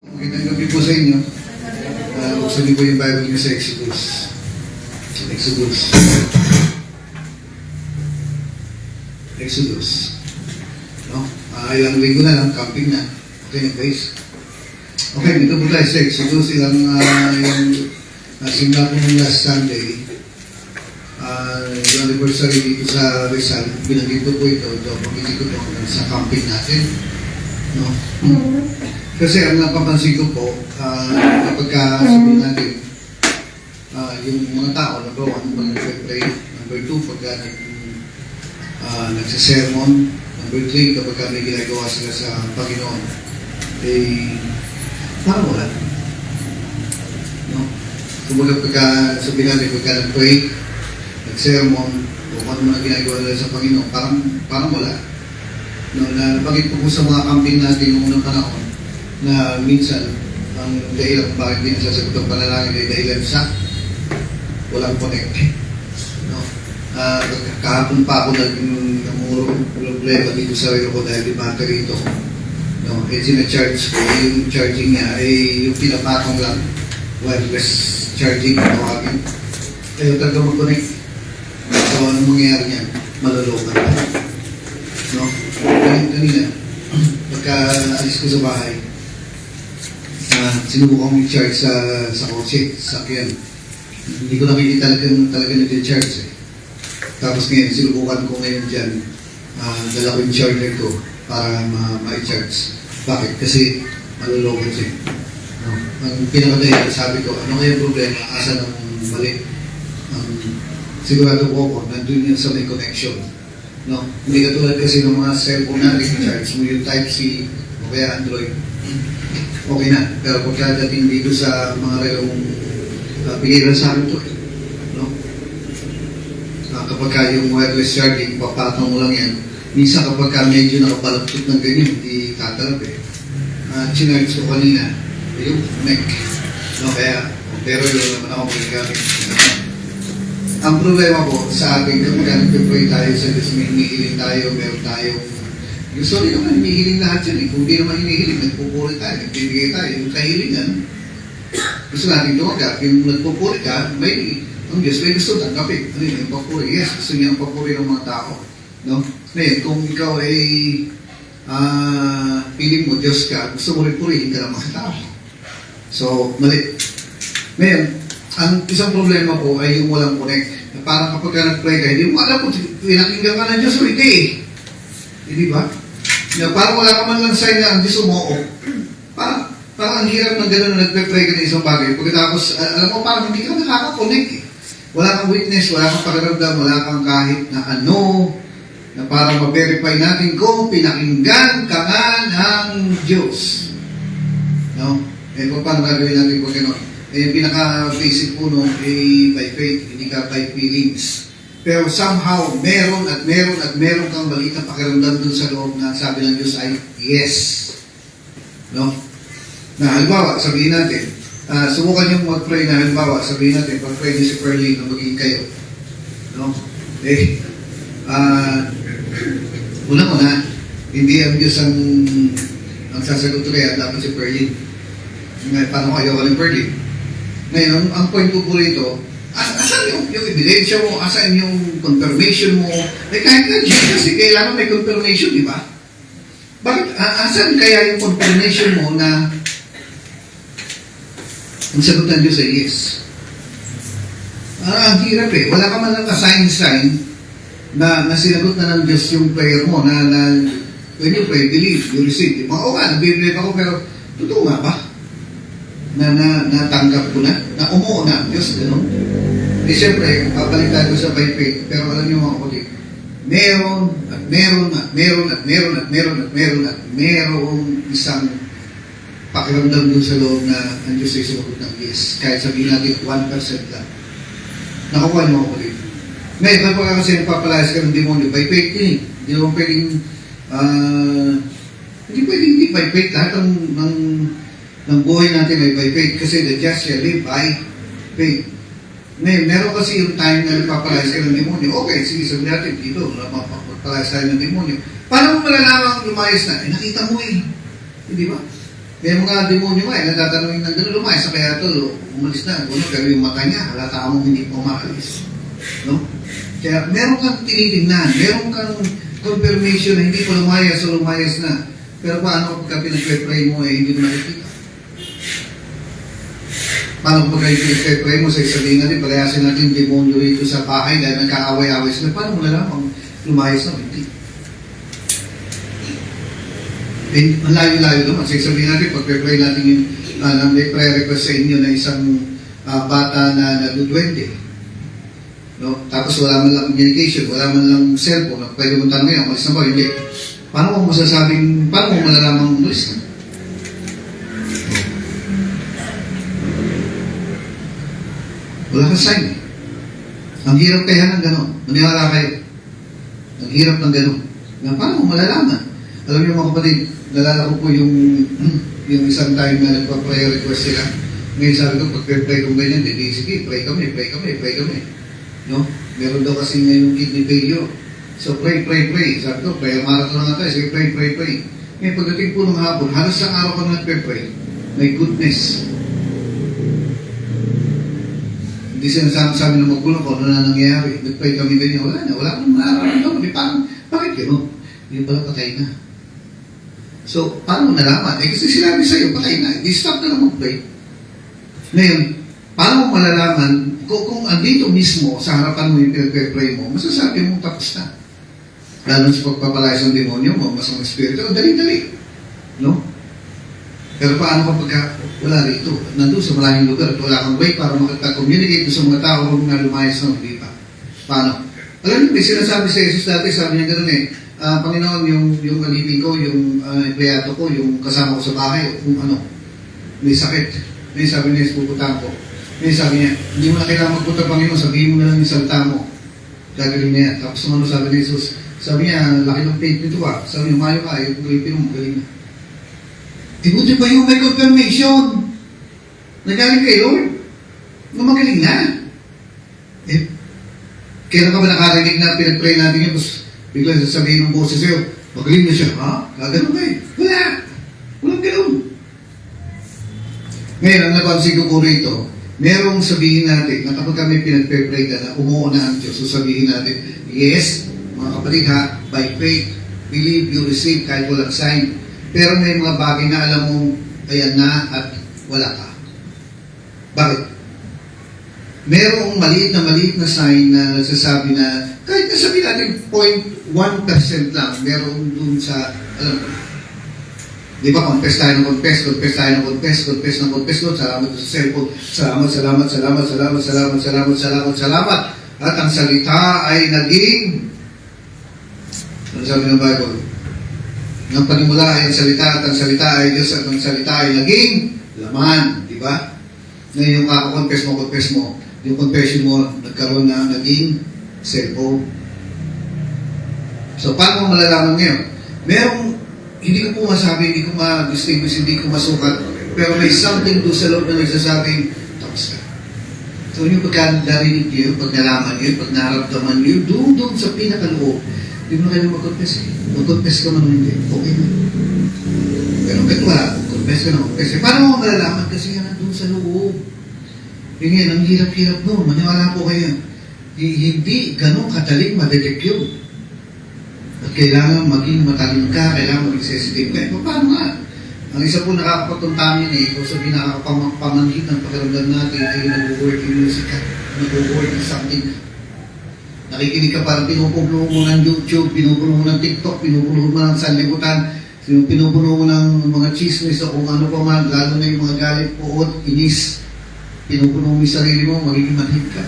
Magandang gabi po sa inyo. Buksan niyo po yung Bible niyo sa Exodus. Exodus. No? Ilang linggo na lang, camping na. Okay na guys. Okay, dito po tayo sa Exodus. Simula po nung last Sunday. Yung anniversary dito sa Rizal. Binagin ko po ito. Pag-ikot ko sa camping natin. No? Kasi ang napapansin ko po, kapag sabihin natin, yung mga tao, number one, pag nag-pray, number two, pag nagsisermon, number three, kapag may ginagawa sila sa Panginoon, parang wala. No? Kumbaga pagka sabihin natin, pagka nag-pray, nag-sermon, o kung ano na ginagawa nila sa Panginoon, parang wala. No, napagit ko sa mga camping natin noong unang panahon, na minsan, ang dahilan kung bakit hindi nasasagot ang panalangin ay dahilan sa walang connect. No? Kahapon pa ako namuro problema dito sa relo ko dahil di battery ito. No? Sinacharge ko, yung charging niya ay yung pinapatong lang, wireless charging, tawagin. Ayaw talaga mag-connect. So, anong mangyayari niyan? Malolokan na. No? Kanina, pagka alis ko sa bahay, sinubukan kong i-charge sa kotse, sa sakyan. Hindi ko nakikita talaga nag-charge eh. Tapos ngayon, sinubukan ko ngayon dyan, dala ko yung charger ko para ma-charge. Bakit? Kasi malulokot siya. No? Ang pinakadahilan, sabi ko, ano kaya problema? Asa ng mali? Sigurado ko ako, nandun yan sa may connection. No? Hindi katulad kasi ng mga cellphone natin, charge mo yung Type-C o kaya Android. Okay na, pero pagkadating dito sa mga relong pinira sa amin ito, no? Kapag yung wireless charging, papatong mo lang yan. Minsan kapag medyo nakabalagtot ng ganyan, hindi tatalab eh. Chinarge ko kanina, yung neck. No, kaya, pero yun naman ako magagamit. Ang problema po sa atin, kapag nag-pray tayo sa Diyos, may hinihiling tayo, meron tayong gusto rin naman, hinihiling lahat yan eh. Kung di naman hinihiling, nagpupuri tayo, nagbibigay tayo. Yung kahilingan, gusto natin tumaga. Yung nagpupuri ka, ang Diyos may gusto tanggapin. Ano yun, yung papuri? Yes, gusto niya ang papuri ng mga tao. No? Ngayon, kung ikaw ay piling mo, Diyos ka, gusto mo rin purihin ka ng mga tao. So, mali. Ngayon, ang isang problema po ay yung walang connect. Parang kapag ka nag-pray ka, hindi mo alam kung pinakinggan ka ng Diyos o hindi eh. Hindi ba? Parang wala ka man lang sign na ang Diyos umuo. Parang ang hirap ng gano'n na nagpe-pray ka ng isang bagay. Pagkatapos, alam mo, parang hindi ka nakaka-connect eh. Wala kang witness, wala kang pakiramdam, wala kang kahit na ano, na parang ma-verify natin kung pinakinggan ka nga ng Diyos. No? Eh, kung paano gagawin natin kung gano'n? Eh, yung pinaka-basic po no, eh, by faith, hindi ka by feelings. Pero somehow, meron kang maliit na pakiramdam dun sa loob na sabi ng Diyos ay yes. No? Na halimbawa, sabihin natin, subukan yung mag-pray na halimbawa, sabihin natin, pag-pray niyo si Perlin na maging kayo. No? Eh, una-una, hindi ang Diyos ang sasagot ko kaya dapat si Perlin. Paano kayo walang Perlin? Ngayon, ang point ko po rito, asan yung ebidensya mo? Asan yung confirmation mo? Eh, kahit na Diyos kasi kailangan may confirmation, di ba? Bakit? Asan kaya yung confirmation mo na ang sagot ng Diyos ay yes? Ang hirap eh. Wala ka man lang ka-sign na sinagot na ng Diyos yung prayer mo na when you pray, believe, you receive. Oo nga, nag-believe ako pero totoo nga ba? Na natanggap ko na umuo na ang Diyos, gano'n. Eh, siyempre, papalik tayo sa by faith, pero alam niyo mga kapatid, merong isang pakiramdam doon sa loob na ang Diyos ay sumagot ng yes. Kahit sabihin natin 1% lang. Nakukuha niyo mga kapatid. Ngayon, kapag kasi nagpapalayas ka ng demonyo, by faith yun eh. Hindi naman pwedeng, hindi pwedeng hindi by faith. Lahat ng buhay natin ay by faith kasi the just shall live by faith. Ngayon, meron kasi yung time na nagpapalayas ka ng demonyo. Okay, sige, sabi natin dito, magpapalayas tayo ng demonyo. Paano mo malalaman lumayas na? Eh, nakita mo eh. Hindi ba? May mga demonyo nga, nagtatanungin ng gano'n, lumayas sa kaya ito, umalis na, pero yung mata niya, halata mo hindi pa umaalis. No? Kaya meron kang tinitingnan, meron kang confirmation na hindi pa lumayas o lumayas na. Pero paano kapag pinag-pray mo hindi mo nakikita? Paano kapag pinag-pray mo sa isabihin natin, palayasin natin yung demonyo rito sa bahay dahil nagkaaway-away sila, paano mo nalaman lumayas na hindi? Ang layo-layo naman. So, sabihin natin, pag-pray natin yung may prayer request sa inyo na isang bata na nadudwende. No? Tapos wala man lang communication, wala man lang cellphone. Pwede mong tanong ngayon, umalis na ba? Hindi. Paano mo masasabing, paano mo malalamang umalis na? Wala kang sign eh. Ang hirap kaya ng gano'n. Maniwala kayo. Ang hirap ng gano'n. Paano mo malalaman? Alam niyo mga kapatid, nalala ko po yung isang time na nagpa-prayer request sila. Ngayon sabi ko, pag-pray ko ganyan, hindi, sige, pray kami. No? Meron daw kasi ngayon kidney failure. So, pray. Sabi ko, prayer marathon na tayo. Sige, pray. Ngayon, pagdating po ng hapon, halos sa araw ko nagpe-pray, may goodness. Hindi sinasabi ng magulang ko, ano na nangyayari? Nag-pray kami ganyan, wala akong nararamdaman. Parang, bakit gano'n? Hindi pala patay na. So, paano nalaman? Kasi sinabi sa'yo, patay na. Hindi stop na lang mag-pray. Ngayon, paano mo malalaman kung andito mismo sa harapan mo yung pinag-pray mo, masasabi mo tapos na. Lalo sa pagpapalayas ng demonyo mo, masamang espiritu, dali-dali. No? Pero paano kapag wala rito? Nandun sa maraming lugar at wala kang way para makapag-communicate sa mga tao kung na lumayas na hindi pa. Paano? Alam niyo, may sinasabi sa Jesus dati, sabi niya gano'n Panginoon, yung alipin ko, yung empleyado ko, yung kasama ko sa bahay, kung may sakit. May sabi niya, pupuntahan ko. May sabi niya, hindi mo na kailangan magpunta, Panginoon, sabihin mo na lang yung salita mo. Gagawin niya. Tapos sabi ni Jesus, sabi niya, laki ng faith nito ah. Sabi niya, mayo ka, yung alipin mo, magaling na. Buti pa yung may confirmation. Nagaling kay Lord. Magaling na. Kailan ka ba nakarinig na pinag-pray natin yun, tapos bigla sasabihin ng boses sa'yo, magaling na siya, ha? Gagano ba Wala! Walang gano'n. Ngayon, ang napansin ko po rito, merong sabihin natin na kapag kami pinag-pray ka na umuuna ang Diyos, so sabihin natin, yes, mga kapatid ha, by faith, believe you receive kahit walang sign. Pero may mga bagay na alam mong ayan na at wala ka. Bakit? Merong maliit na sign na nagsasabi na kahit nasabi natin 0.1% lang, meron dun sa, alam mo, di ba, confess tayo ng confess, salamat sa cellphone, salamat. At ang salita ay naging, ano sabi ng Bible? Nang panimula ay ang salita at ang salita ay Diyos at ang salita ay naging laman, di ba? Ngayon yung confess mo, yung confession mo nagkaroon na naging cellphone. So, paano mo malalaman ngayon? Merong, hindi ko po masabi, hindi ko ma-distinguish, hindi ko masukat, pero may something doon sa loob na nagsasabing, tapos ka. So, yung pagka narinig nyo, pag nalaman nyo, pag naramdaman nyo, doon sa pinakaloob, hindi mo na kayo mag-confess eh. Mag-confess ka man hindi, okay na. Pero kahit wala, confess ka na confess. Paano mo malalaman? Kasi yan nandun sa loob. Yung yan, ang hirap-hirap no. Maniwala po kayo. Hindi ganun kadaling madetect yun. At kailangan maging matalim ka, kailangan maging sensitive ka. Paano nga? Ang isa po nakakapagtuntamin kung sabihin nakakapamanhit ng pakiramdam natin ay nag-work in music ka, nag-work in something. Nakikinig ka parang pinupuno mo ng YouTube, pinupuno mo ng TikTok, pinupuno mo ng sanlibutan, pinupuno mo ng mga chismis o kung ano pa man, lalo na yung mga galit, puot, inis. Pinupuno mo yung sarili mo, magiging manhid ka.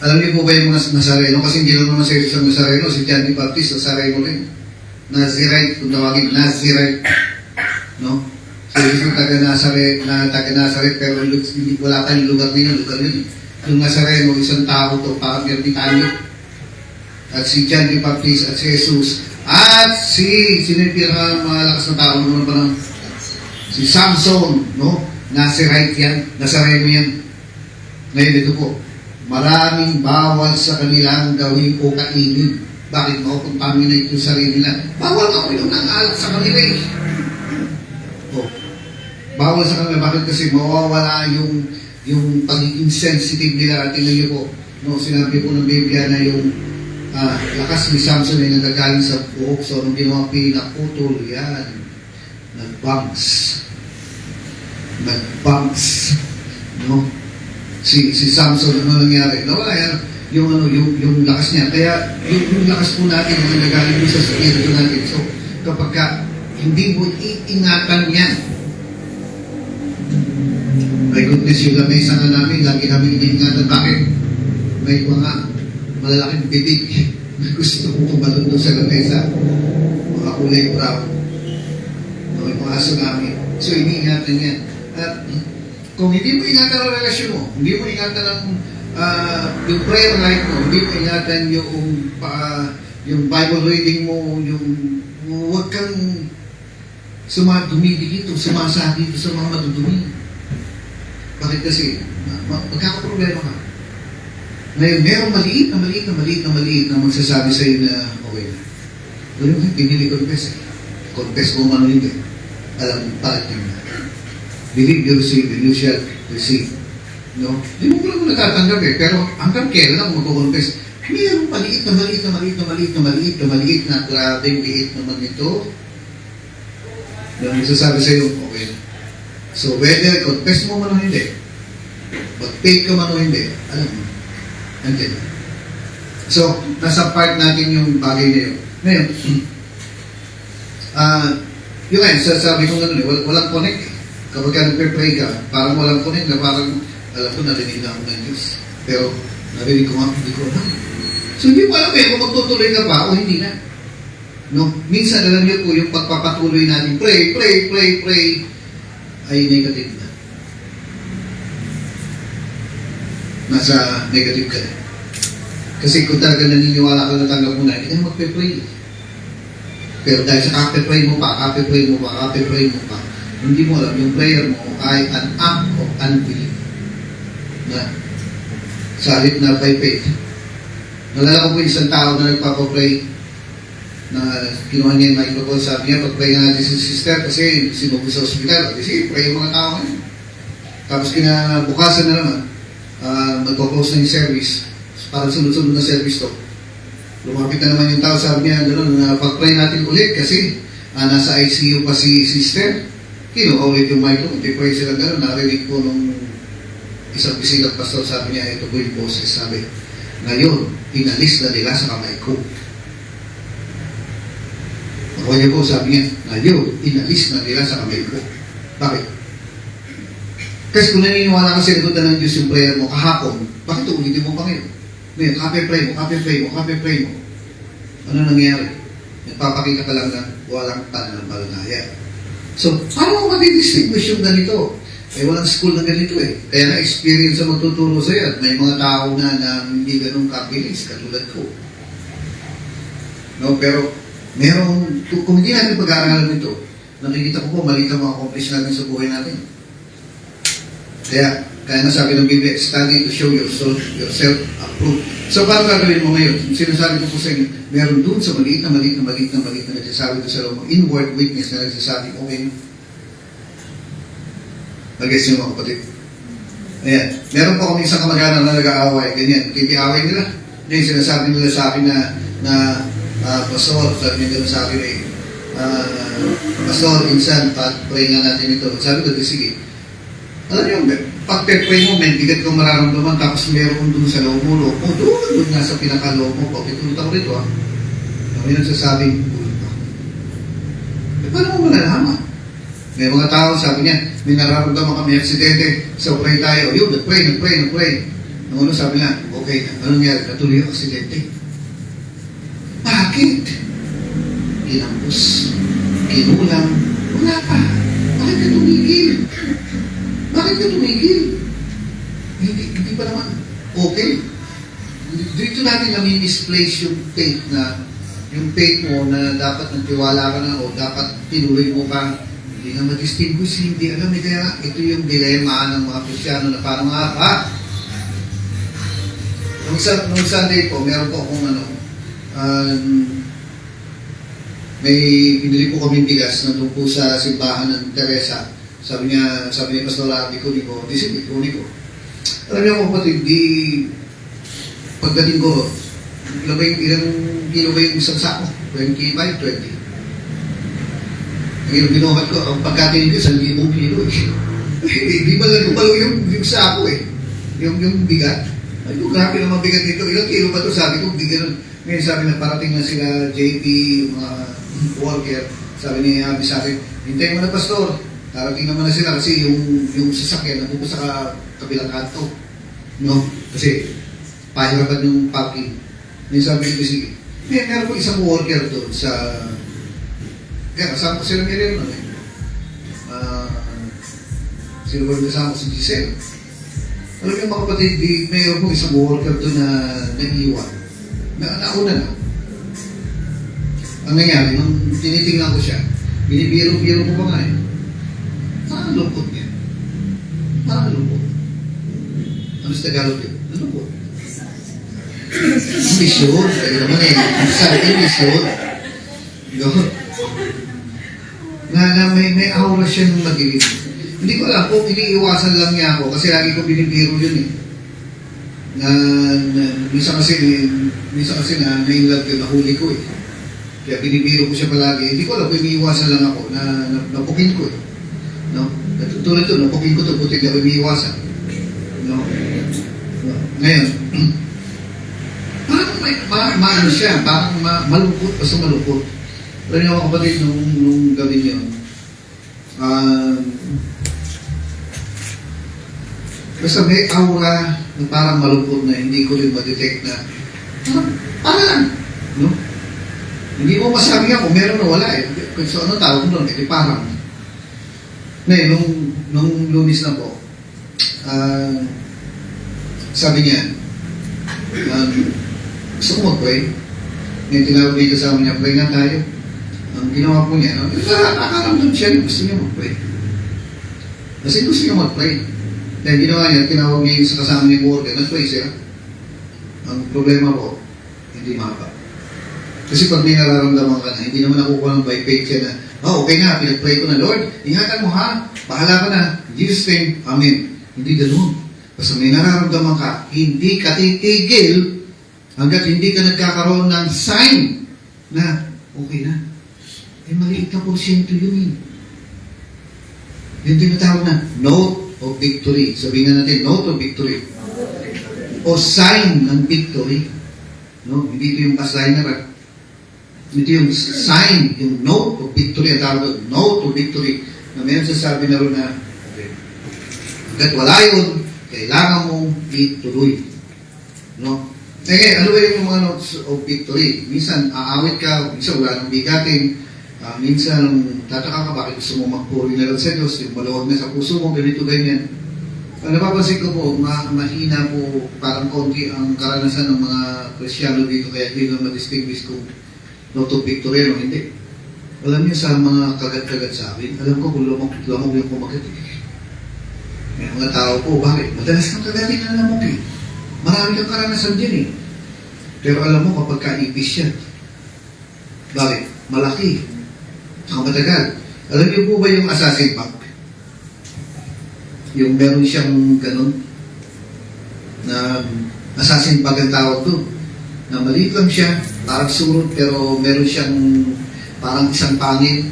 Alam niyo po ba yung mga Nazareno? Kasi hindi lang naman sa Jesus ang Nazareno, si John the Baptist, Nazareno rin. Nazirite, kung tawagin, Nazirite. No? Si Jesus taga-Nazaret, pero wala tayong lugar nila, lugar yun. Yung Nazareno, isang tao to, parang Ermitano. At si John the Baptist, at si Jesus, at sino yung pinakamalakas na tao naman pa ng si Samson, no? Nazirite yan, Nazareno yan. Ngayon ito po, maraming bawal sa kanilang gawin o kainin. Bakit makukontaminate yung sarili nila? Bawal ako yung nang-alak sa kanila eh. Oh. Bawal sa kanila. Bakit? Kasi mawawala yung pagiging sensitive nila. Tingnan niyo po, no, sinabi po ng Biblia na yung lakas ni Samson ay nagagaling sa buhok. So, nung ginawa pinaputol, yan. Nag-bangs. No? Si Samson, ano nangyari? Nawala yan. Yung lakas niya. Kaya, yung lakas po natin, yung nagagaling po sa spirito natin. So, kapag hindi mo iingatan yan, my goodness, yung lamesa nga namin, lagi namin iniingatan. Bakit? May mga malalaking bibig na gusto kong tumalon doon sa lamesa. Mga kulay brown. May mga aso namin. So, iniingatan yan. At kung hindi mo ingatan ang relasyon mo, hindi mo ingatan ang yung prayer life mo, hindi mo ingatan yung Bible reading mo, huwag kang dumidikit o sumasa dito sa mga madudumi. Bakit kasi? Magkakaproblema ka. Ngayon, merong maliit na magsasabi sa'yo na okay na. Wala mo, hindi confess eh. Confess mo man hindi. Alam mo, bakit yun na. Believe you receive and you shall receive. No? Hindi mo lang natatanggap eh. Pero hanggang kailan ako magkukonfess? Mayroong maliit na grabing liit naman ito. Na magsasabi sa'yo, okay na. So, whether confess mo man o hindi, mag-take ka man o hindi, alam mo, nandiyan. So, nasa part natin yung bagay na yun. Ngayon, yun nga, sabi ko nga nun, walang connect eh. Kapag ka nagpe-pray ka, parang walang connect na parang, alam ko, narinig na ako ng Diyos. Pero, narinig ko nga, hindi ko alam. So, hindi mo alam eh, kung magtutuloy ka pa o hindi na. No? Minsan, alam niyo po, yung pagpapatuloy natin, pray, ay negative na. Nasa negative ka na. Kasi kung talaga naniniwala ka na tanggap mo na, hindi ka magpe-pray. Pero dahil sa kape-pray mo pa, hindi mo alam, yung prayer mo ay an act of unbelief. Na sa halip na by faith. Nalala ko po isang tao na nagpapapray na kinuha niya yung microphone, sabi niya, pag-pray nga natin si sister kasi sinubo sa ospital. Kasi pray yung mga tao ngayon. Tapos kinabukasan na naman, magpo-close na yung service. Parang sunod-sunod na service to. Lumapit na naman yung tao, sabi niya, pag-pray natin ulit kasi nasa ICU pa si sister. Kinuha ulit yung microphone, pray sila gano'n. Narinig ko nung isang bisilang pastor, sabi niya, ito po yung boses, sabi, ngayon, inalis na nila sa kamay ko. Ako niya po, sabi niya, ngayon, inalis na nila sa kamay ko. Bakit? Kasi kung naniniwala ka sinagutan ng Diyos yung prayer mo kahapon, bakit ulitin mo pa ngayon? Ngayon, kape-pray mo. Ano nangyayari? Nagpapakita ka lang na walang pananampalataya. So, paano mo matidistinguish yung ganito? Eh, walang school na ganito eh. Kaya na-experience sa magtuturo sa'yo at may mga tao na hindi ganun kabilis, katulad ko. No, pero, kung hindi natin pag-aaralan ito, nakikita ko po, maliit ang mga accomplish natin sa buhay natin. Kaya nasabi ng Biblia, study to show yourself approved. So, paano gagawin mo ngayon? Sinasabi ko po sa inyo, meron dun sa maliit na nagsasabi ko sa loob, inward witness na nagsasabi, okay, nag-guess nyo mga kapatid. Ayan. Meron po kami isang kamag-anak na nag-aaway, ganyan. Kitiaway nila. Ngayon, sinasabi nila sa akin na pastor, sabi nila sa akin pastor, insan, pray nga natin ito. Sabi ko, sige. Alam niyo, pag-pray mo, may bigat kang mararamdaman, tapos meron dun sa loob mo, doon nga sa pinaka-loob mo, pagkitulot ako rito, Kami nagsasabing, paano mo malalaman? May mga tao, sabi niya, may nararamdaman kami aksidente, so pray tayo. Yun, nag-pray. Nung ano sabi niya, okay, anong nangyari? Natuloy yung aksidente. Bakit? Kinampos, kinulang, wala pa. Bakit ka tumigil? Hindi pa naman okay. Dito natin nami-misplace yung faith mo na dapat nagtiwala ka na o dapat tinuloy mo pa. Hindi nga ma-distinguish, hindi alam. Kaya ito yung dilema ng mga Kristyano na parang nung Sunday po, meron po akong may pinili po kami bigas na doon po sa simbahan ng Teresa. Sabi ni Pastor Rabi ko, disipit ko. Alam niyo kapatid, pagdating ko, ilang kilo ba yung isang sako? 25, 20. Ang binuhat ko, ang pagkatingin ko, 1,000 kilo Di ba lang kupalo yung sako yung bigat. Ay, grabe naman bigat nito. Ilang kilo ba ito? Sabi ko, bigyan. Ngayon sabi na parating na sila JP, mga worker. Sabi ni Abi sa akin, hintayin mo na pastor. Tarating naman na sila kasi yung sasakyan nandun sa kabilang kanto. No? Kasi pahirapan yung parking. Ngayon sabi ko, sige. Meron po isang worker doon sa... Kaya kasama ko sila meron nun sino ba kasama si Giselle? Alam niyo mga kapatid, mayroon po isang worker doon na naiiwan. Nauna na. Ang nangyari, nung tinitingnan ko siya, binibiro-biro ko pa nga Parang lungkot niya. Parang lungkot. Ano sa Tagalog yun? Lungkot. Misyon. Kaya naman sabi ko, misyon. May aura siya nung mag-iwin. Hindi ko alam kung iniiwasan lang niya ako kasi lagi ko binibiro yun minsan kasi na in-love yun, nahuli ko Kaya binibiro ko siya palagi. Hindi ko alam kung iniiwasan lang ako na napukin ko No? Tulad ito, napukin ko ito, buti na iniiwasan. No? Ngayon, parang maano siya, parang malungkot, basta malungkot. Pero yung mga kapatid, nung gawin yun, basta may aura na parang malungkot na hindi ko rin ma-detect na parang no? Hindi mo masabi nga kung meron o wala So ano tawag mo doon? Parang nung Lunes na po, sabi niya, gusto ko mag-pray. Ngayon tinawag dito sa amin niya, pray nga tayo. Ang ginawa po niya, nakakaramdam siya, gusto niya mag-pray. Kasi gusto niya mag-pray. Dahil ginawa niya, tinawag niya sa kasama niya worker, nag-pray siya. Ang problema po, hindi mahaba. Kasi pag may nararamdaman ka na, hindi naman nakukuha ng by faith siya na, okay na, pinag-pray ko na, Lord, ingatan mo ha, bahala ka na, in Jesus' name, Amen. Hindi ganun. Basta may nararamdaman ka, hindi ka titigil hanggat hindi ka nagkakaroon ng sign na, okay na. Maliit na porsyento yun Yung tinatawag na note of victory. Sabihin na natin, note of victory. O sign ng victory. No? Hindi ito yung pasigner. Ito yung sign, yung note of victory. Ang tawag doon, note of victory. Na meron sasabi na rin na, hanggat wala yun, kailangan mong ituloy. No? Ano ba yung mga notes of victory? Minsan, aawit ka, minsan wala nang bigatin, minsan, tataka ka, bakit gusto mo magpuri na lang sa Diyos, yung maluwag na sa puso mo, ganito, ganyan. Napapansin ko po, mahina po, parang konti ang karanasan ng mga Kristyano dito, kaya hindi na ma-distinguish kung note of victory o hindi. Alam niyo sa mga kagat-kagat sa akin, alam ko kung lamok yung kumagat. May mga tao po, bakit? Madalas kang kagatin ng lamok Marami kang karanasan din Pero alam mo kapag kaipis siya, bakit? Malaki. Saka matagal. Alam niyo po ba yung assassin bug? Yung meron siyang ganun na assassin bug ang tawag doon. Na maliit lang siya, parang surot, pero meron siyang parang isang pangit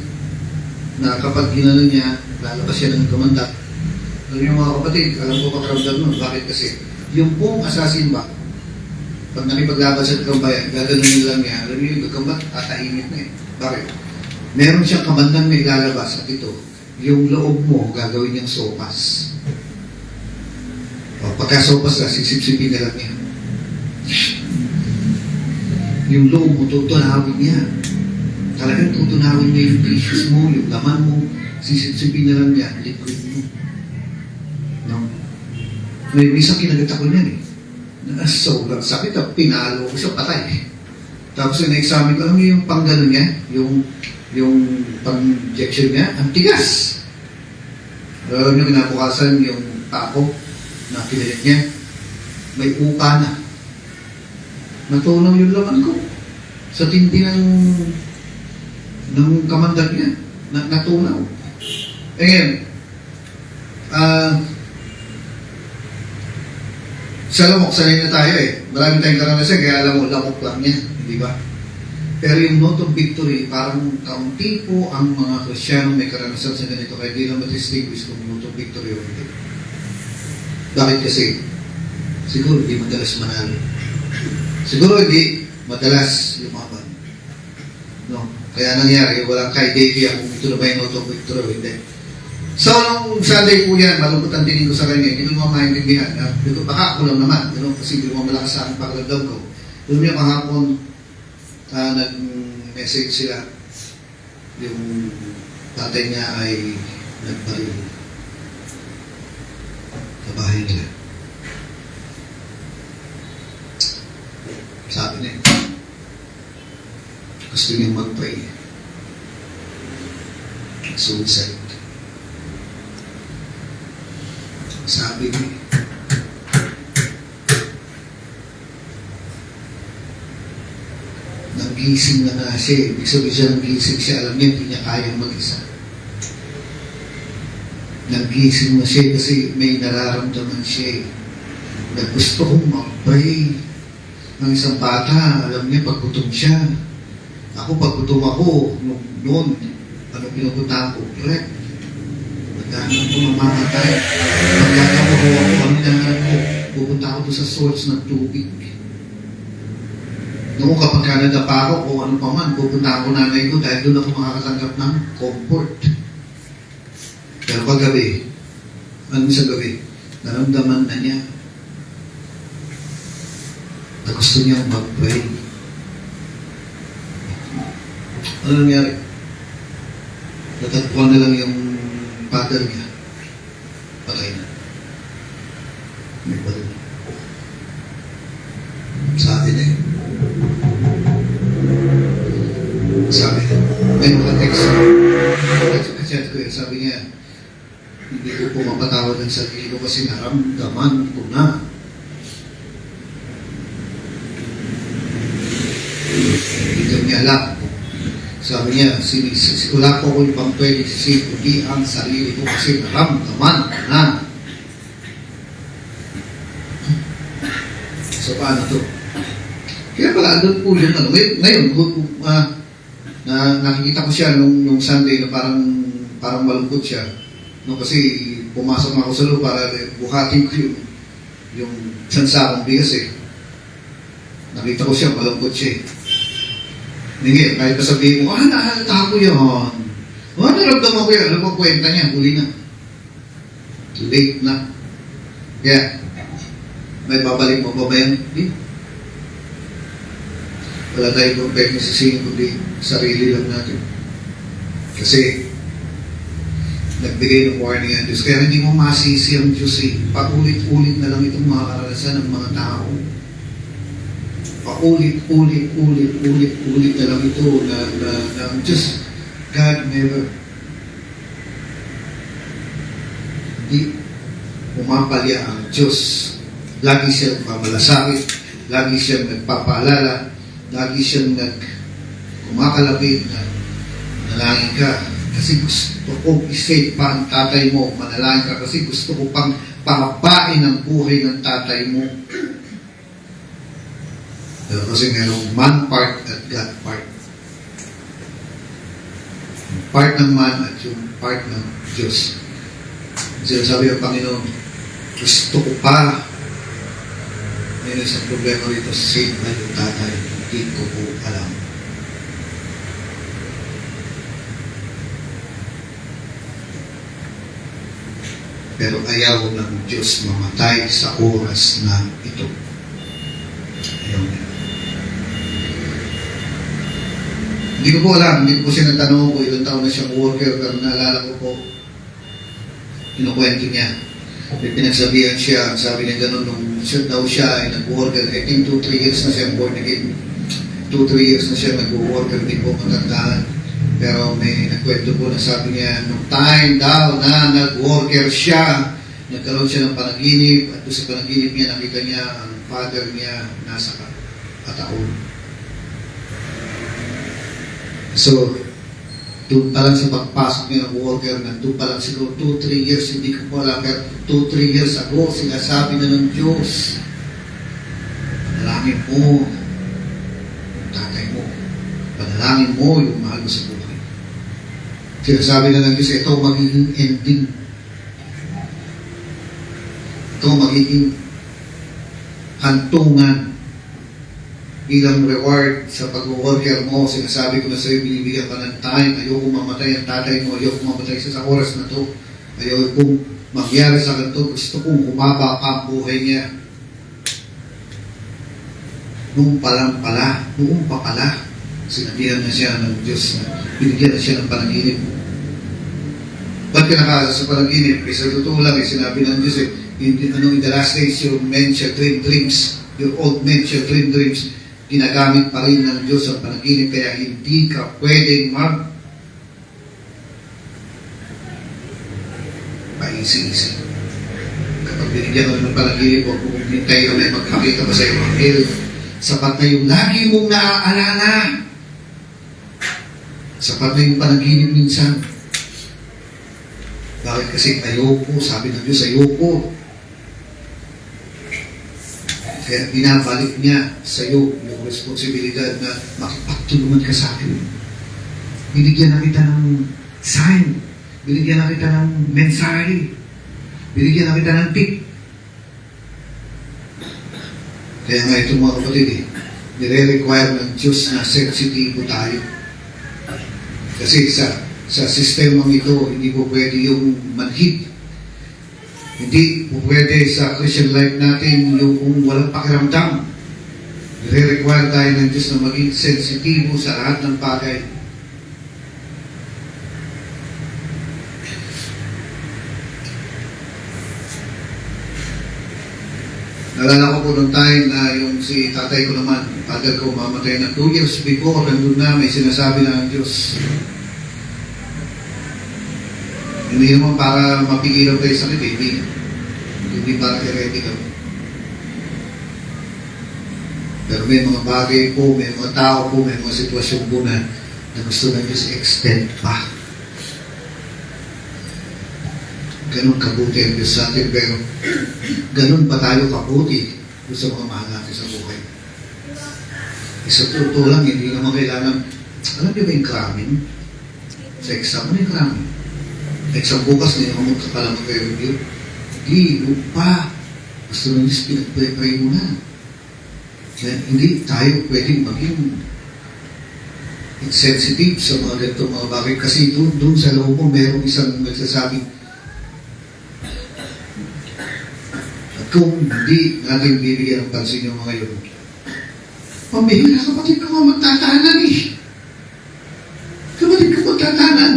na kapag ginano niya, lalabas siya ng kumanda. Alam niyo mga kapatid, alam ko pakaramdam nun. Bakit kasi? Yung buong assassin bug, pag nakipaglaban sa kabayan, gaganunin lang niya, alam niyo yung gagamba, tatainit na Bakit? Meron siyang kamandang na ilalabas at ito, yung loob mo, gagawin niyang sopas. Pagka-sopas na, sipsipin na lang niya. Yung loob mo, tutunawin niya. Talagang tutunawin niya yung tissues mo, yung laman mo, sisipsipin na lang niya, liquid mo. No? May isang kinagat ako niyan sobrang sakit pinalo ko siya, patay. Tapos na-examine ko, alam niyo yung panggano niya, yung pang-injection niya, ang tigas. Alam niyo, kinabukasan yung tako na pinalit niya, may uka na. Natunaw yung laman ko. Sa tindi ng kamandag niya, natunaw. Eh ngayon, sa lamok, sanay na tayo eh. Maraming tayong karanasan, kaya alam mo, lamok lang niya, di ba? Pero yung note of victory, parang kaunti po ang mga Kristyano may karanasan sa ganito, kaya di na ma-distinguish kung note of victory o hindi. Bakit kasi? Siguro hindi madalas manalo. Siguro hindi madalas lumaban. No? Kaya nangyari, walang kay-idea kung ito na ba yung note of victory o hindi. So, nung Sunday po yan, malungkot ang tingin ko sa kanya, hindi ko maintindihan. Baka ako lang naman, kasi hindi ko malakas sa aking pakiramdam ko. Doon niya kahapon, nag-message sila. Yung tatay niya ay nagbaril sa bahay nila. Sabi niya, gusto niya mag-pray. Suicide. Sabi niya, nagising na nga siya. Ibig sabihin siya, nagising siya. Alam niya, hindi niya kayang mag-isa. Nagising na siya kasi may nararamdaman siya. Na gusto kong mag-pray. Ang isang bata, alam niya, paggutom siya. Ako, paggutom ako, noon, pinupuntahan ko? Correct. Magkakaroon ko mamamatay. Pagkakaroon ko ako, ang hinahanap ko, pupunta ako doon sa source ng tubig. Noong kapag nadapa ako, o ano pa man, pupunta ako nanay ko dahil doon ako makakatanggap ng comfort. Pero paggabi, sa gabi, naramdaman na niya na gusto niya mag-pray. Ano nangyari? Natagpuan na lang yung father niya. Patay na. May baril. Sabi na yun. Sabi niya, may makatext. Kasi ko yun, sabi niya, hindi ko po mapatawad ang sarili ko kasi naramdaman ko na. Hindi niya alam. Sabi niya, wala po ko ibang pwede sisip, kundi ang sarili ko kasi naramdaman ko na. So, paano to? Kaya pala, doon po yun. Ngayon, nakikita ko siya nung Sunday na parang malungkot siya. No, kasi pumasok ako sa loob para buhatin ko yung sansakong bigas eh. Nakita ko siya, malungkot siya eh. Hindi, kahit sabihin mo, nahalata ko yun. Naramdaman ko yun. Ano pa kwenta niya? Huli na. Too late na. Kaya, may babalik mo pa ba yan? Hindi. Wala tayong perfect na sisingin kundi sarili lang natin. Kasi, nagbigay ng warning ang Diyos. Kaya hindi mo masisi ang Diyos eh. Paulit-ulit na lang itong mga karanasan ng mga tao. Paulit-ulit na lang ito na ang Diyos, God never hindi pumapalya ang Diyos. Lagi siyang pamalasakit, lagi siyang nagpapaalala, lagi siyang kumakalapit na manalangin ka. Kasi gusto ko i-save pa ang tatay mo, manalangin ka kasi gusto ko pang papain ang buhay ng tatay mo. Pero kasi mayroong man part at God part. Yung part ng man at yung part ng Diyos. Sinasabi ng Panginoon, gusto ko pa. May isang problema rito, save na yung tatay. Hindi ko po alam. Pero ayaw ng Diyos mamatay sa oras na ito. Ayaw niya. Hindi ko po alam, hindi ko po siya natanong ko ilang taon na siyang worker, pero naalala ko po, kinukwento niya. May pinagsabihan siya, sabi niya gano'n, nung daw siya ay nag-worker, I think 2-3 years na siya born again. 2-3 years na siya nag-worker, hindi po matandaan. Pero may nagkwento po na sabi niya, nung time daw na nag-worker siya, nagkaroon siya ng panaginip, at doon sa panaginip niya, nakita niya ang father niya nasa kataon. So, doon pa lang sa pagpasok niya ng worker, nandun pa lang siguro 2-3 years, hindi ko po alam, pero 2-3 years ago, sinasabi na ng Diyos, panalangin mo, yung tatay mo, panalangin mo yung mahal mo sa buhay. Sinasabi na ng Diyos, ito magiging ending. Ito magiging hantungan bilang reward sa pag-worker mo. Sinasabi ko na sa'yo, binibigyan ka ng time. Ayoko mamatay ang tatay mo. Ayoko mamatay sa oras na to. Ayoko mangyari sa ganito. Gusto kong humaba pa ang buhay niya. Noong pa pala, sinabihan na siya ng Diyos na binigyan na siya ng panaginip. Ba't ka nakasa sa panaginip? Sa totoo lang, sinabi ng Diyos, in the last days, your men shall dream dreams. Your old men shall dream dreams. Ginagamit pa rin ng Diyos ang panaginip, kaya hindi ka pwedeng paisi-isi. Kapag binigyan ka ng panaginip, huwag mo hintay ka na magkakita pa sa iyo ang hell. Sapat na yung lagi mong naaalala. Sapat na yung panaginip minsan. Bakit? Kasi ayoko, sabi ng Diyos, ayoko. Kaya binabalik niya sa iyo yung responsibilidad na makipagtulungan ka sa akin. Binigyan na kita ng sign. Binigyan na kita ng mensahe. Binigyan na kita ng tip. Kaya nga ito mga kapatid, nire-require ng Diyos na sensitibo tayo. Kasi sa sistemang ito, hindi po pwede yung manhid. Hindi po pwede sa Christian life natin yung walang pakiramdam. Nire-require tayo ng Diyos na maging sensitibo sa lahat ng bagay. Nalala ko po nung time na yung si tatay ko naman, father ko mamatay na 2 years before, nandun na may sinasabi na ng Diyos. Hindi naman para mapigilan tayo sa sakit, hindi para i-ready kami. Pero may mga bagay po, may mga tao po, may mga sitwasyon po na gusto na Diyos extend pa. Ganun kabuti ang Diyos sa atin, pero ganun pa tayo kabuti sa mga mahal natin sa buhay. Isa totoo lang, hindi naman kailangan, alam niyo ba yung cramming? Sa exam, ano yung cramming? Exam bukas na yung kamot ka pala mag-review. Hindi, pa. Gusto nang Diyos, pinag-pray mo na. Kaya hindi tayo pwedeng maging insensitive sa mga ganitong mga bagay. Kasi doon sa loob mo, merong isang nagsasabing, at kung hindi natin bibigyan ng pansin yung mga yun, pambihira kapatid ko magtatanan eh. Kapatid ko magtatanan.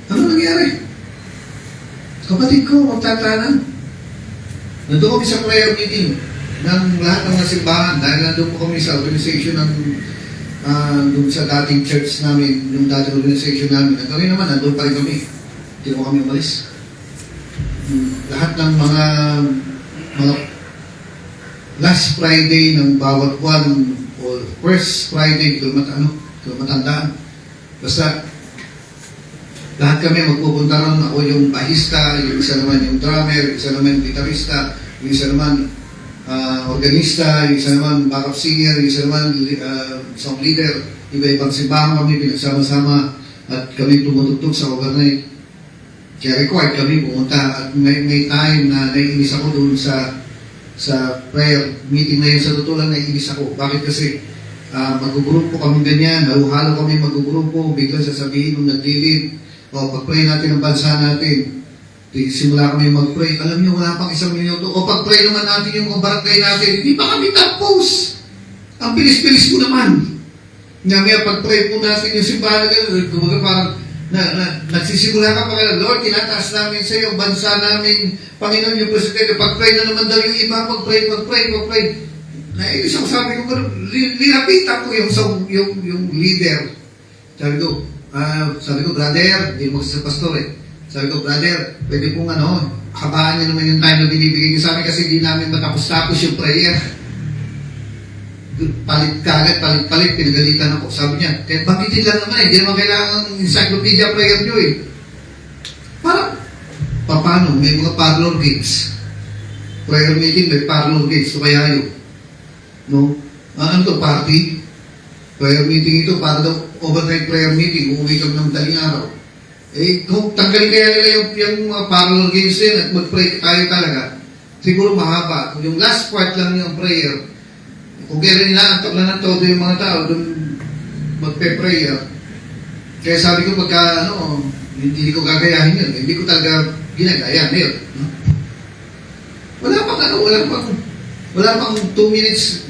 Ano nangyari? Kapatid ko, magtatanan. Nandun kami sa prayer meeting ng lahat ng mga simbahan dahil nandun po kami sa organization ng doon sa dating church namin, yung dating organization namin. At kami naman, nandun pa rin kami. Hindi mo kami umalis. Lahat ng mga last Friday ng bawat buwan o first Friday, matandaan. Basta lahat kami magpupunta ron. Ako yung bahista, yung isa naman yung drummer, yung isa naman yung gitarista, yung isa naman organista, yung isa naman backup singer, yung isa naman song leader. Iba-ibang simbahan kami, pinagsama-sama at kami tumutugtog sa overnight. Kaya required kami pumunta at may time na naiinis ako doon sa prayer meeting na yun. Sa totoo lang naiinis ako. Bakit? Kasi mag-grupo kami ganyan, nahuhalo kami mag-grupo, bigla sasabihin nung nagdilid, o pag-pray natin ang bansa natin. Simula kami mag-pray. Alam niyo, wala pang 1 minuto. O pag-pray naman natin yung barangay natin. Hindi pa kami tapos. Ang bilis-bilis ko naman. Nga may pag-pray po natin yung simbahan. Kumaga parang nagsisimula ka pa kaya, Lord, tinataas namin sa iyo, bansa namin, Panginoon yung Presidente. Pag-pray na naman daw yung iba. Pag-pray. Nainis ako, sabi ko, nilapitan ko yung leader. Sabi ko, brother, hindi mo sa pastor eh. Sabi ko, brother, pwede pong habaan niyo naman yung time na binibigay niyo sa amin kasi hindi namin matapos-tapos yung prayer. palit, pinagalitan ako. Sabi niya, kahit banggitin lang naman hindi naman kailangan encyclopedia prayer nyo eh. Parang, paano? May mga parlor games. Prayer meeting, may parlor games. So kaya yun. No? Ano to, party? Prayer meeting ito, para daw overnight prayer meeting, uuwi kami ng daling araw. Eh, kung tanggalin kaya nila yung mga parlor games din at mag-pray tayo talaga, siguro mahaba. Kung yung last part lang yung prayer, kung kaya nila na todo yung mga tao, dun magpe-prayer. Kaya sabi ko, pagka, hindi ko gagayahin yun. Hindi ko talaga ginagaya na yun. Wala pang 2 minutes,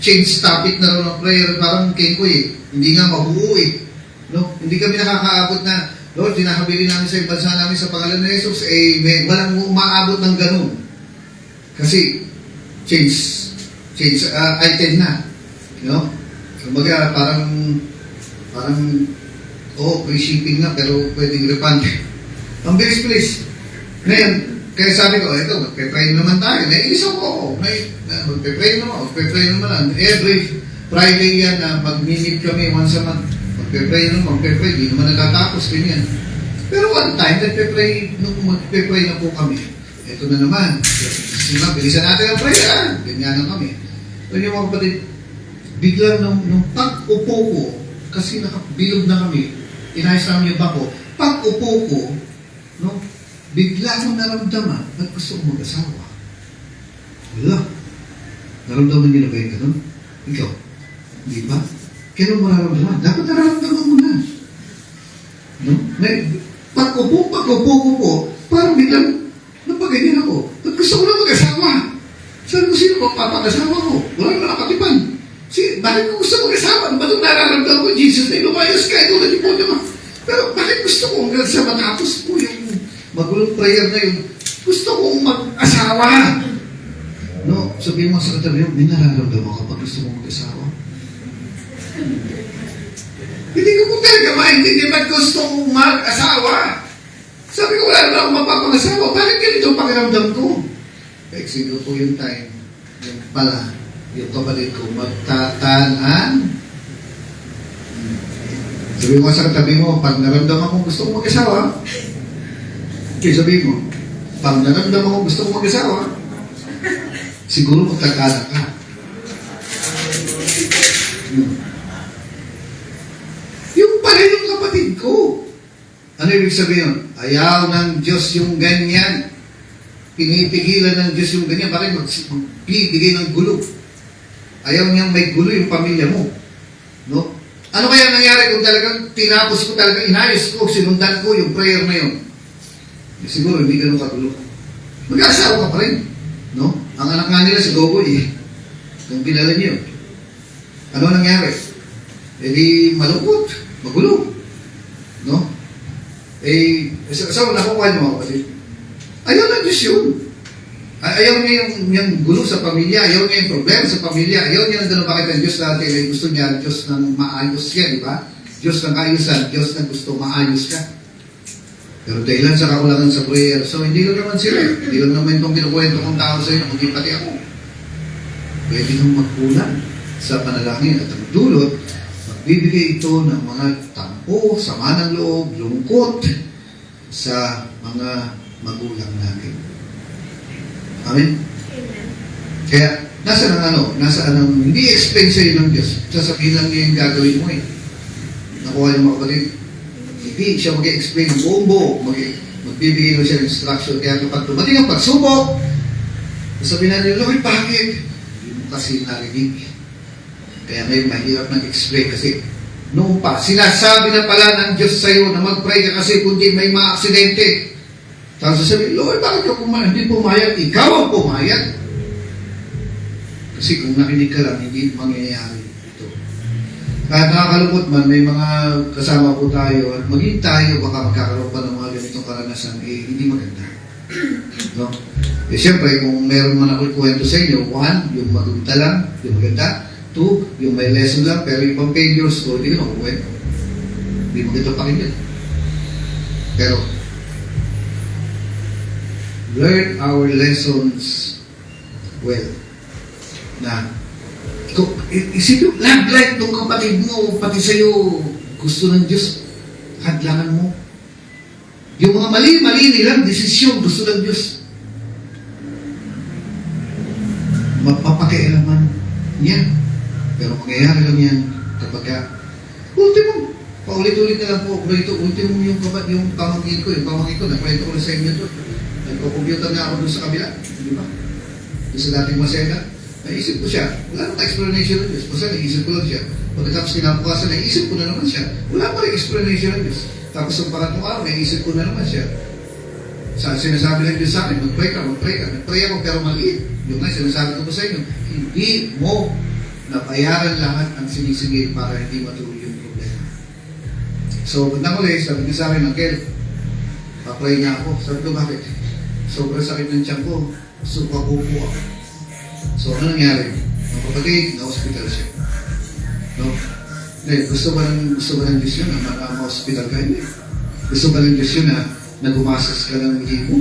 change topic na rin ng prayer, parang keko eh. Hindi nga mabuo eh. No? Hindi kami nakakaabot na, Lord, tinakabili namin sa bansa namin sa pangalan ni Jesus, amen. Walang umaabot ng ganun. Kasi, change item na. You know? Kumbaga, parang, free shipping na, pero pwedeng refund. Ang bilis-bilis. Ngayon, kaya sabi ko, ito, magpe-pray naman tayo. Naiinis ako. Magpe-pray naman. Every Friday yan na mag-meet kami once a month. Magpe-pray, di naman natatapos, ganyan. Pero one time, nung magpe-pray na po kami, ito na naman. Bilisan natin ang prayer. Ganyan na kami. Pero yung mga kapatid, biglang nung pag-upo ko, kasi nakabilog na kami, inayos namin yung bako, pag-upo ko, bigla akong naramdaman na gusto ko mag-asawa. Wala. Naramdaman niyo na ba yung ganun? Ikaw? Di ba? Kailan mo nararamdaman? Dapat nararamdaman mo na. No? Pag-upo ko po, parang biglang napaganyan ako. At gusto ko na mag-asawa. Sabi ko, sino ba papag-asawa ko? Wala na nakatipan. Bakit ko gusto mag-asawa? Ba't yung nararamdaman ko, Jesus, na lumayos ka, tulad yung po naman. Pero bakit gusto ko hanggang sa matapos po yung magulong prayer na yun, gusto kong mag-asawa. No, sabihin mo sa katabi, may nararamdaman ka pag gusto mong mag-asawa? Hindi ko kung talaga maintindihan ba't gusto mong mag-asawa. Sabi ko, wala na akong mapapangasawa. Bakit ganito ang pakiramdam ko? Exit ko po yung time. Yung pala, yung kapatid ko, magtatanan. Sabihin mo sa katabi mo, pag naramdaman kong gusto kong mag-asawa, okay, sabihin mo, pag naramdaman ko gusto ko mag-asawa, siguro magkakala ka. Yung pala yung kapatid ko. Ano ibig sabihin? Ayaw ng Diyos yung ganyan. Pinipigilan ng Diyos yung ganyan. Bakit magbibigay ng gulo? Ayaw niyang may gulo yung pamilya mo. No? Ano kaya nangyari kung talagang tinapos ko talagang inayos ko, sinundan ko yung prayer na yun? Siguro hindi ganun katulo. Mag-aasawa ka pa rin. No? Ang anak nga nila si Gogoy kung kilala niyo. Ano nangyari? E di malungkot, magulo. No? So nakukuha niyo mga kapatid. Ayaw na Diyos yun. Ayaw niya yung gulo sa pamilya, ayaw niya yung problema sa pamilya, ayaw niya na bakit ang Diyos natin ay gusto niya, Diyos ng maayos ka, di ba? Diyos ng ayusan, Diyos na gusto maayos ka. Pero dahilan sa kakulangan sa prayer, so hindi lang naman sila. Hindi lang naman itong kinukwento kong tao sa inyo, hindi pati ako. Pwede nang magkulang sa panalangin at ang dulot, magbibigay ito ng mga tampo, sama ng loob, lungkot sa mga magulang natin. Amen? Kaya, nasaan ang hindi explain sa iyo ng Diyos. Sasabihin lang niya yung gagawin mo eh. Nakuha yung mga kapatid. Hindi siya mag-explain ng buong buo. Magbibigay mo siya ng instruction. Kaya kapag dumating ang pagsubok, sabihin natin, Lord, bakit? Hindi mo kasi narinig. Kaya ngayon mahirap nag-explain kasi noon pa, sinasabi na pala ng Diyos sa iyo na mag-pray ka kasi kundi may mga aksidente. Tapos sasabihin, Lord, bakit ka hindi pumayag? Ikaw ang pumayag. Kasi kung nakinig ka lang, hindi mangyayari ito. Kahit nakakalungkot man, may mga kasama po tayo at maging tayo, baka magkakaroon pa ng mga ganitong karanasan, hindi maganda. No? Siyempre, kung meron man ako ikwento sa inyo, 1, yung maganda lang, yung maganda. 2, yung may lesson lang, pero yung pang failures ko, hindi ko nakukwento. Hindi maganda pakinggan. Pero, learn our lessons well. Na Isipin, love life ng kapatid mo, pati sa'yo, gusto ng Diyos, hadlangan mo. Yung mga mali-mali nilang desisyon, gusto ng Diyos. Mapapakialaman niya. Pero mangyayari lang yan kapag ultimo, paulit-ulit na lang po, ultimo yung pamangkin ko, nakwento ko na sa inyo doon. Nagko-computer nga ako doon sa kabila, di ba? Doon sa dating Masena, naisip ko siya, wala nang explanation ng Diyos. Basta naisip ko lang siya. Pagkatapos kinabukasan, naisip ko na naman siya. Wala pa rin explanation ng Diyos. Tapos ang pangatlong araw, naisip ko na naman siya. Sinasabi ng Diyos sa akin, mag-pray ka. Nag-pray ako pero maliit. Yung nga, sinasabi ko po sa inyo, hindi mo nabayaran lahat ang sinisingil para hindi matuloy yung problema. So, bandang ulit, sabi niya sa akin, Uncle, papray niya ako. Sabi ko, bakit? Sobrang sakit ng tiyan ko. Supakupo ako. So, ano nangyari? Ang kapatid, na-hospital siya. No? Gusto ba ng Diyos yun na ma-hospital ka? Hindi. Gusto ba ng Diyos yun na nagumasas ka ng hipo?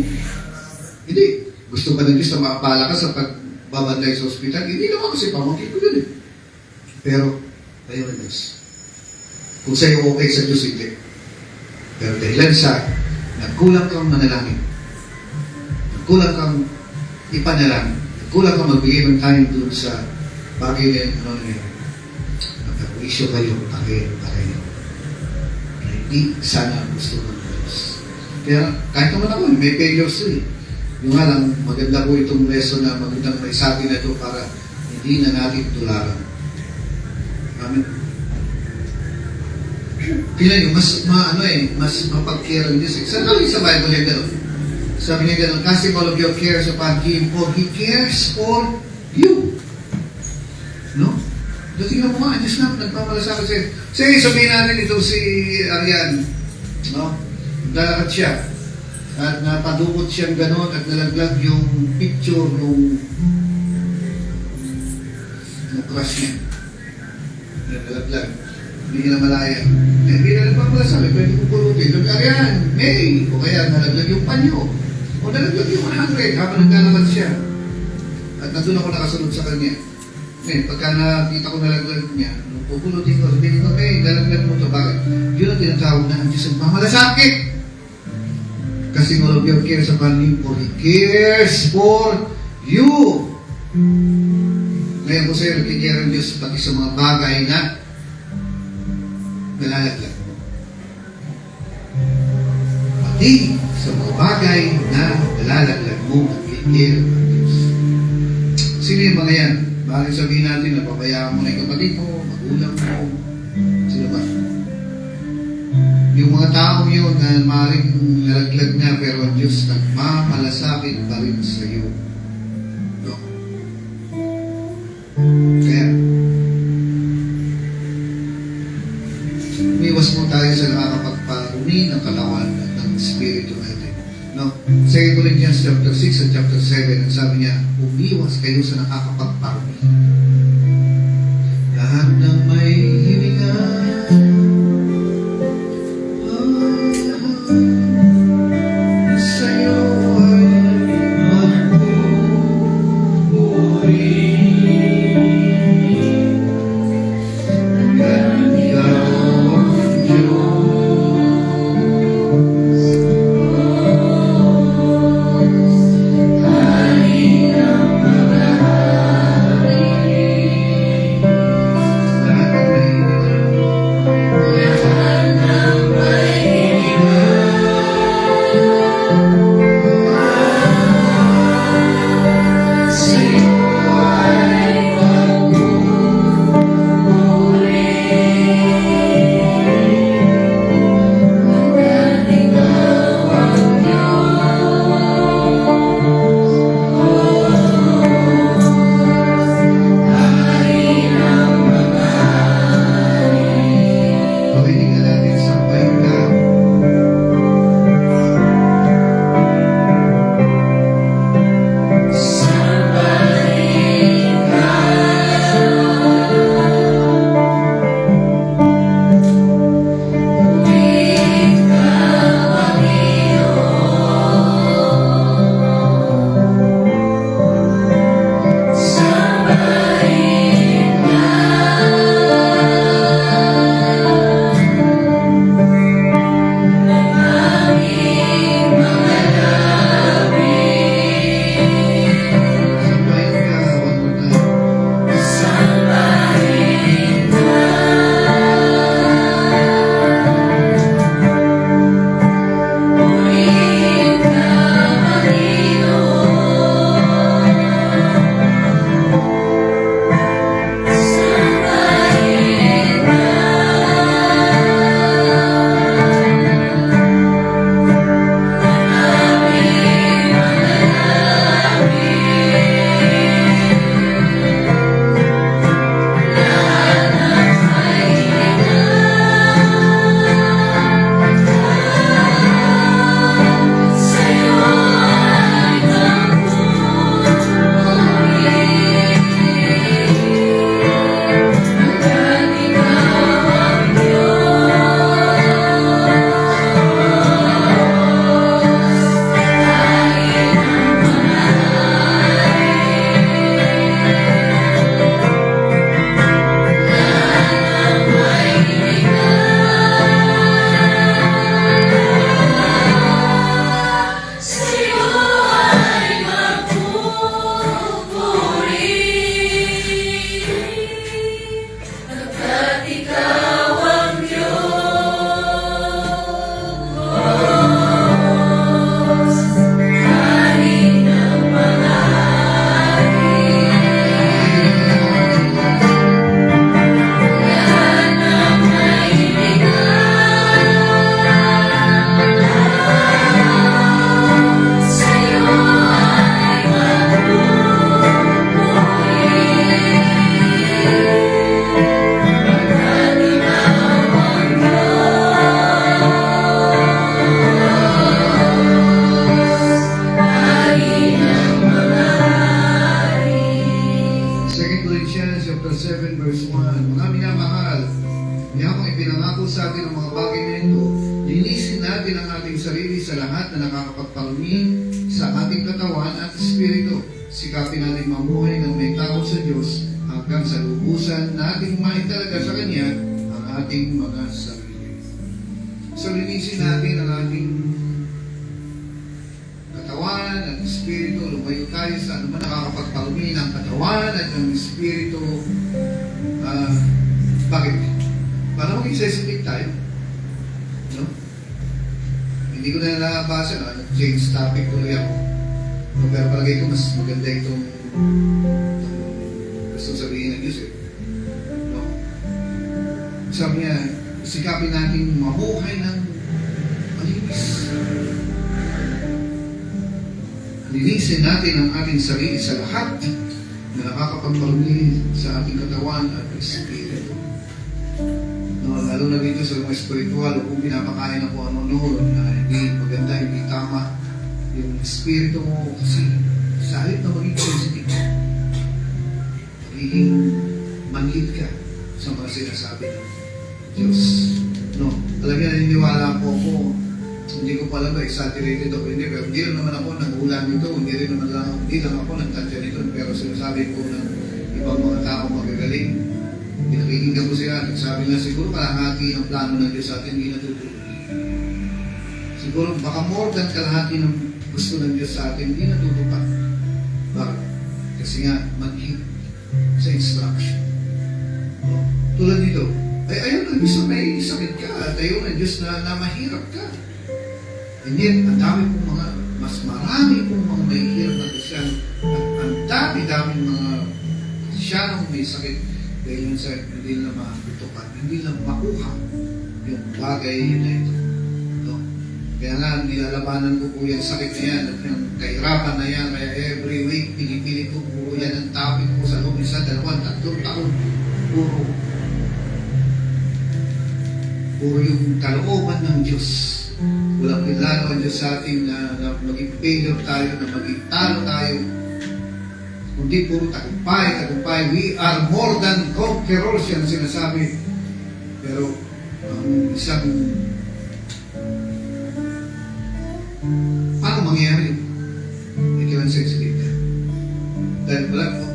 Hindi. Gusto ba ng Diyos na maapala ka sa pagbabantay sa hospital? Hindi naman kasi pamangkin ko yun eh. Pero, ayaw ng Diyos. Kung sa'yo okay sa Diyos, hindi. Pero dahilan sa nagkulang kang manalangin, nagkulang kang ipanalangin, nagkulang kang magbigay ng time doon sa bagay na ano nangyari. Nagkakuisyo kayo, pareho. Hindi sana gusto ng Diyos. Kaya kahit naman ako, may failures eh. Yung nga lang, maganda po itong lesson na magandang may sabi na ito para hindi na natin tularan. Amen. Tingnan nyo, mas mapagkira ng Diyos. Saan lang sa Bible niya gano'n? Sabi niya gano'n, casting all of your cares upon Him, for He cares for you. No? Tingnan mo nga, Diyos na, nagpamalasakit sa'yo. Sige, sabihin natin ito si Arian. No? Naglalakad siya. At napadukot siyang gano'n at nalaglag yung picture ng crush niya. Nalaglag. Hindi na malaya. Hindi na nagpapalasabi, pwede kong pulutin. Sabi, Arian, May! O kaya nalaglag yung panyo. O nalaglag yung 100 habang naglalakad siya. At nandun ako nakasunod sa kanya. Ngayon, pagka nakita ko nalaglag niya, nung pupulutin ko, sabihin ko, May, nalaglag mo ito. Bakit? Yun ang tinatawag na ang Diyos ang mamalasakit. Kasi all of your cares upon Him, for He cares for you. Ngayon ko sa'yo, nagkikira ng Diyos pati sa mga bagay na nalalaglag mo. Pati sa mga bagay na nalalaglag mo, nagkikira ng Diyos. Sino yung mga yan? Bakit sabihin natin na pabayaan mo na yung kapatid mo, magulang mo, sino ba? Yung mga taong yun na maaaring nalaglag na pero ang Diyos nagmamalasakit pa rin sa iyo. No? Kaya, umiwas mo tayo sa nakakapagparumi ng katawan at ng spirito natin. No? 2 Corinthians chapter 6 at chapter 7, ang sabi niya, umiwas kayo sa nakakapagparumi. Lahat ng may hiningan pinangako sa atin ang mga bagay na ito, linisin natin ang ating sarili sa lahat na nakakapagparumi sa ating katawan at espiritu. Sikapin natin mamuhay ng may takot sa Diyos hanggang sa lubusan nating maitalaga sa Kanya ang ating mga sarili. So, linisin natin ang ating katawan at espiritu. Lumayo tayo sa ano man nakakapagparumi ng katawan at ng espiritu. Bakit? Para maging sensitive tayo. No? Hindi ko na nabasa na change topic tuloy ako. No, pero palagay ko mas maganda itong gusto sabihin ng Diyos eh. No? Sabi niya, sikapin natin mamuhay ng malinis. Linisin natin ang ating sarili sa lahat na nakakapagparumi sa ating katawan at espiritu. No, lalo na dito sa mga espiritual, kung pinapakain ako ano-ano na hindi maganda, hindi tama, yung espiritu mo kasi sa halip na maging sensitive, magiging manhid ka sa mga sinasabi ng Diyos. No, talaga naniniwala po ako, hindi ko pala ba exaggerated ako, hindi, pero hindi naman ako nangulan nito, hindi lang ako nagtansya nito, pero sinasabi ko ng ibang mga tao magagaling. Pinakikinggan ko sila, nagsabi nga siguro kalahati ng plano ng Diyos sa atin, hindi natutuloy. Siguro baka more than kalahati ng gusto ng Diyos sa atin, hindi natutupad. Bakit? Kasi nga, manhid sa instruction. No? Tulad dito, ay ayaw ng Diyos na may sakit ka, at ayaw ng Diyos na mahirap ka. And yet, ang dami pong mga, mas marami pong mga may hirap na Kristiyan, at ang dami-daming mga Kristiyanong may sakit, dahil yun sa hindi na matutupad, hindi lang makuha yung bagay na ito. No? Kaya nga, nilalabanan ko po yung sakit na yan, at yung kahirapan na yan, kaya every week, pinipili ko po yan ang topic ko sa loob isa, 2, 3 taon, puro yung kalooban ng Diyos. Walang pinlano ang Diyos sa atin na maging failure tayo, na maging talo tayo. Kundi puro tagumpay. We are more than conquerors, yan sinasabi. Pero ang isang paano mangyayari? Ito ang sensitive ka. Dahil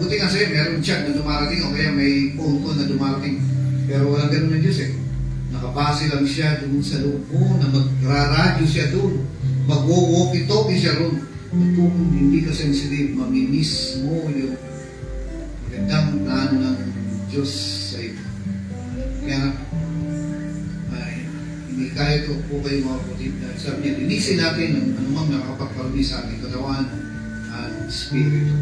buti nga sa'yo, meron chat na dumarating o kaya may phone call na dumarating. Pero walang ganun ng Diyos eh. Nakabase lang siya doon sa loob mo, na magraradyo siya doon. Mag-walkie-talkie siya doon. At kung hindi ka sensitive, mamimiss mo yung magandang plano ng Diyos sa iyo. Kaya hindi kaya ko po kayo mga kapatid. Sabi niya, linisin natin ang anumang nakakapagparumi sa ating katawan at spirito.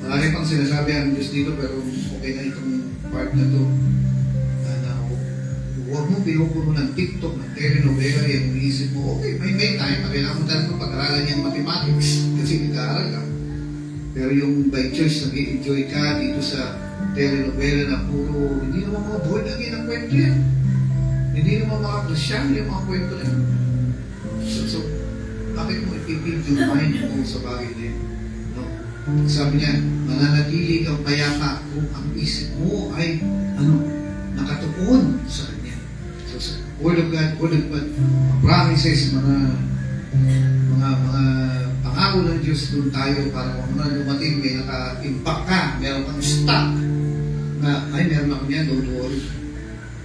Marami pang sinasabi ang Diyos dito, pero okay na itong part na to. Huwag mo pinupuro ng TikTok, ng telenovela, yung iisip mo, okay, may time, kailangan mo talaga pag-aralan yung mathematics kasi nag-aaral ka. Pero yung by choice, nag-enjoy ka dito sa telenovela na puro, hindi naman mga board again ang kwento yan. Hindi naman mga Kristiyan yung mga kwento na yan. So bakit mo ipipid yung mind mo sa bagay na yun? No? Sabi niya, mananatili kang payapa kung ang isip mo ay nakatuon sa Kanya. So, Word of God, promises, mga pangako ng Diyos doon tayo para kung ano dumating, may naka-impact ka, meron kang stock na, ay, meron ako niyan, don't worry.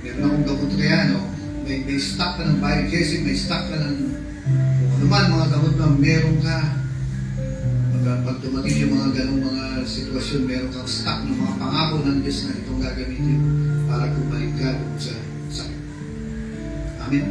Meron akong gamot kaya, no? May stock ka ng biogesic, may stock ka ng kung ano man, mga gamot na meron ka. Pag dumating yung mga ganong mga sitwasyon, meron kang stock ng mga pangako ng Diyos na itong gagamitin para kumalik ka doon sa sakit. Amen.